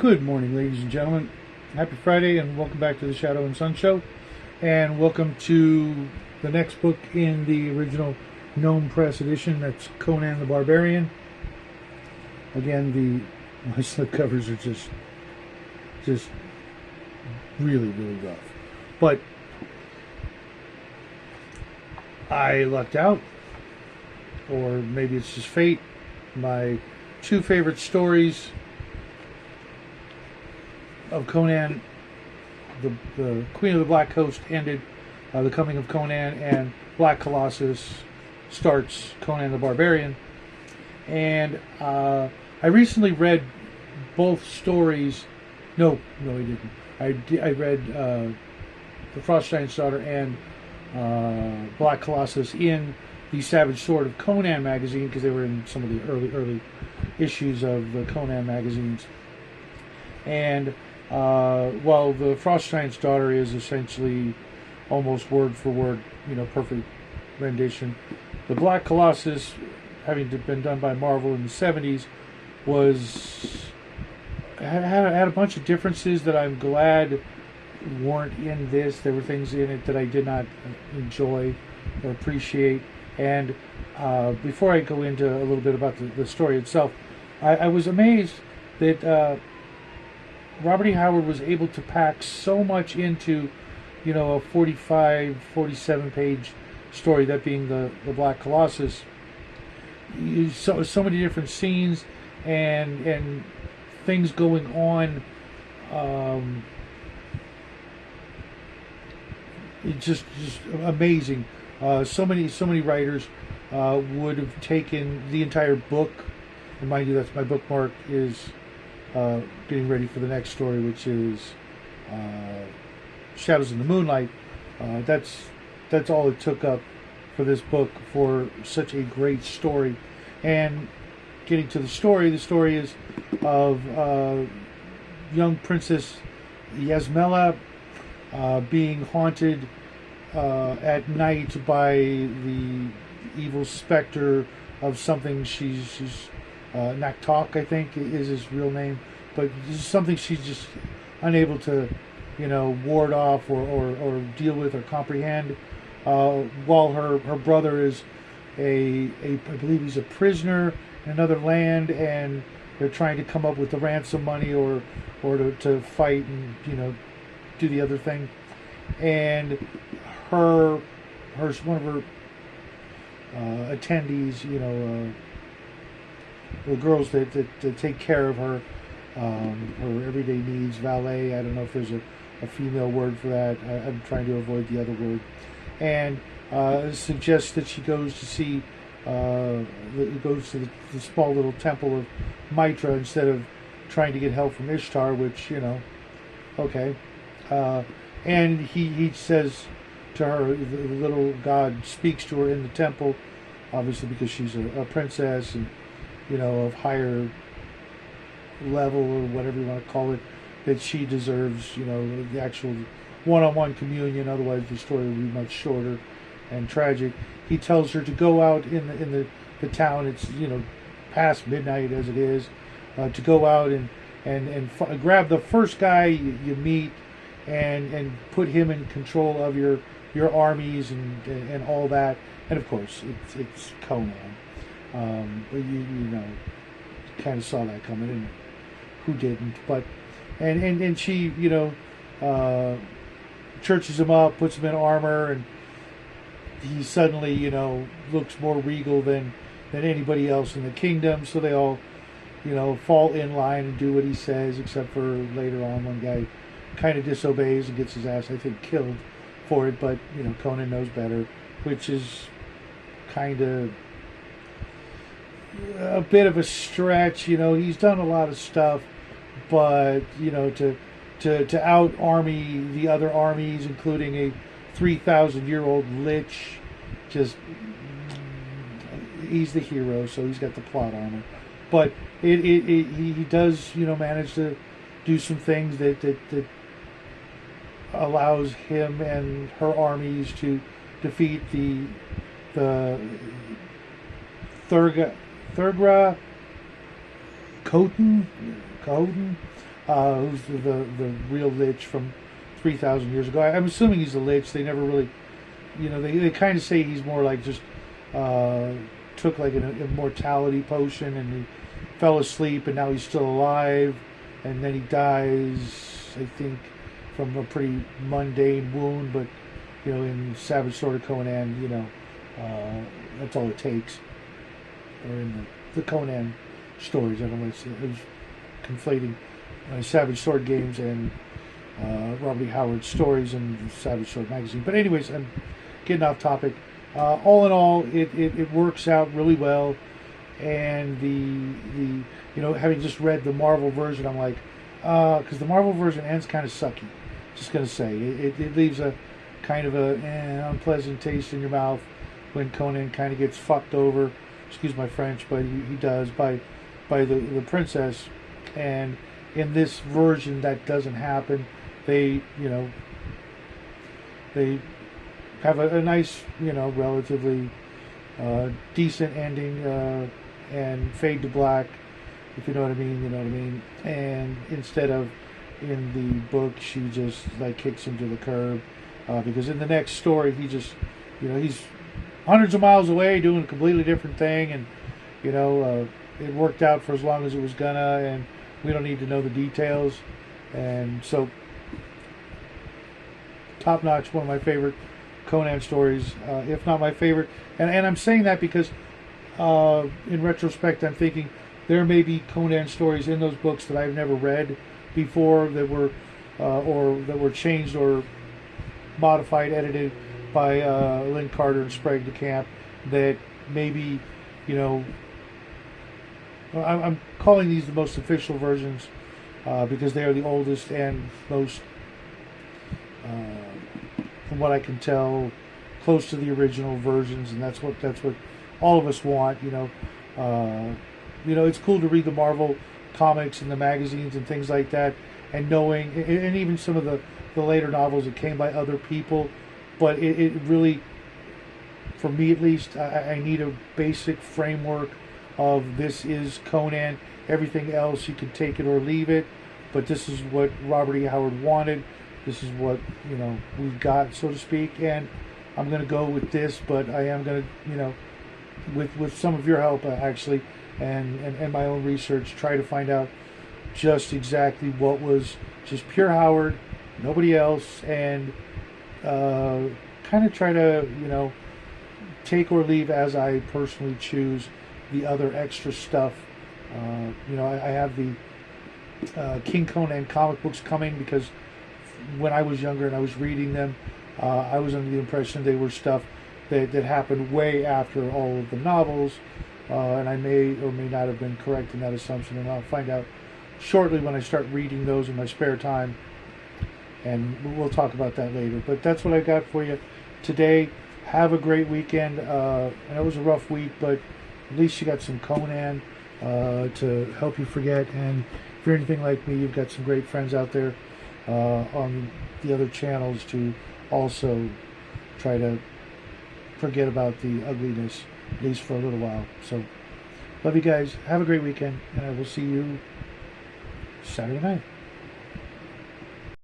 Good morning, ladies and gentlemen. Happy Friday, and welcome back to the Shadow and Sun Show. And welcome to the next book in the original Gnome Press edition. That's Conan the Barbarian. Again, my slipcovers are just really, really rough. But I lucked out, or maybe it's just fate. My two favorite stories of Conan, the Queen of the Black Coast ended, the coming of Conan, and Black Colossus starts Conan the Barbarian. And I recently read both stories. No, I didn't. I read The Frost Giant's Daughter and Black Colossus in the Savage Sword of Conan magazine, because they were in some of the early issues of the Conan magazines. And well, the Frost Giant's Daughter is essentially almost word for word, perfect rendition. The Black Colossus, having been done by Marvel in the 70s, had a bunch of differences that I'm glad weren't in this. There were things in it that I did not enjoy or appreciate. And before I go into a little bit about the story itself, I was amazed that Robert E.Howard was able to pack so much into, a 45, 47 page story, that being the Black Colossus. So many different scenes and things going on. It's just amazing. So many writers would have taken the entire book, and mind you, that's my bookmark, is getting ready for the next story, which is Shadows in the Moonlight. That's all it took up for this book for such a great story. And getting to the story is of young Princess Yasmela being haunted at night by the evil specter of something she's Naktok, I think, is his real name, but this is something she's just unable to, ward off or deal with or comprehend. While her brother is I believe he's a prisoner in another land, and they're trying to come up with the ransom money or to fight and do the other thing. And one of her attendees, the girls that take care of her everyday needs, valet. I don't know if there's a female word for that. I'm trying to avoid the other word. And suggests that she goes to see, goes to the small little temple of Mitra instead of trying to get help from Ishtar, which, okay. And he says to her, the little god speaks to her in the temple, obviously because she's a princess and, of higher level or whatever you want to call it, that she deserves, the actual one-on-one communion. Otherwise, the story would be much shorter and tragic. He tells her to go out in the town. It's past midnight as it is, to go out and grab the first guy you meet and put him in control of your armies and all that. And of course, it's Conan. But you kind of saw that coming, and who didn't? But and she churches him up, puts him in armor, and he suddenly looks more regal than anybody else in the kingdom. So they all fall in line and do what he says, except for later on one guy kind of disobeys and gets his ass, I think, killed for it. But Conan knows better, which is kind of a bit of a stretch. He's done a lot of stuff, but to out army the other armies, including a 3,000-year-old lich, just he's the hero, so he's got the plot armor. But he does manage to do some things that allows him and her armies to defeat the Thurgra Conan, who's the real Lich from 3,000 years ago. I'm assuming he's a Lich. They never really, they kind of say he's more like just took like an immortality potion and he fell asleep and now he's still alive, and then he dies, I think, from a pretty mundane wound, but in Savage Sword of Conan, that's all it takes. Or in the Conan stories, I don't want to say, I was conflating Savage Sword games and Robert E.Howard stories in Savage Sword magazine. But anyways, I'm getting off topic. All in all, it works out really well, and the having just read the Marvel version, I'm like, because the Marvel version ends kind of sucky. Just gonna say it leaves a kind of a unpleasant taste in your mouth when Conan kind of gets fucked over. Excuse my French, but he does by the princess. And in this version, that doesn't happen. They have a nice, relatively decent ending and fade to black, if you know what I mean. You know what I mean. And instead of in the book, she just like kicks him to the curb because in the next story, he just, he's hundreds of miles away doing a completely different thing, and it worked out for as long as it was gonna, and we don't need to know the details. And so, top notch, one of my favorite Conan stories, if not my favorite. And I'm saying that because in retrospect, I'm thinking there may be Conan stories in those books that I've never read before that were or that were changed or modified, edited by Lynn Carter and Sprague de Camp, that maybe, I'm calling these the most official versions because they are the oldest and most, from what I can tell, close to the original versions, and that's what all of us want. It's cool to read the Marvel comics and the magazines and things like that, and knowing, and even some of the later novels that came by other people. But it really, for me at least, I need a basic framework of this is Conan. Everything else, you can take it or leave it. But this is what Robert E. Howard wanted. This is what, we've got, so to speak. And I'm going to go with this, but I am going to, with some of your help, actually, and my own research, try to find out just exactly what was just pure Howard, nobody else, and kind of try to, take or leave as I personally choose the other extra stuff. I have the King Conan comic books coming because when I was younger and I was reading them, I was under the impression they were stuff that happened way after all of the novels, and I may or may not have been correct in that assumption, and I'll find out shortly when I start reading those in my spare time. And we'll talk about that later. But that's what I got for you today. Have a great weekend. I know it was a rough week, but at least you got some Conan to help you forget. And if you're anything like me, you've got some great friends out there on the other channels to also try to forget about the ugliness, at least for a little while. So, love you guys. Have a great weekend, and I will see you Saturday night.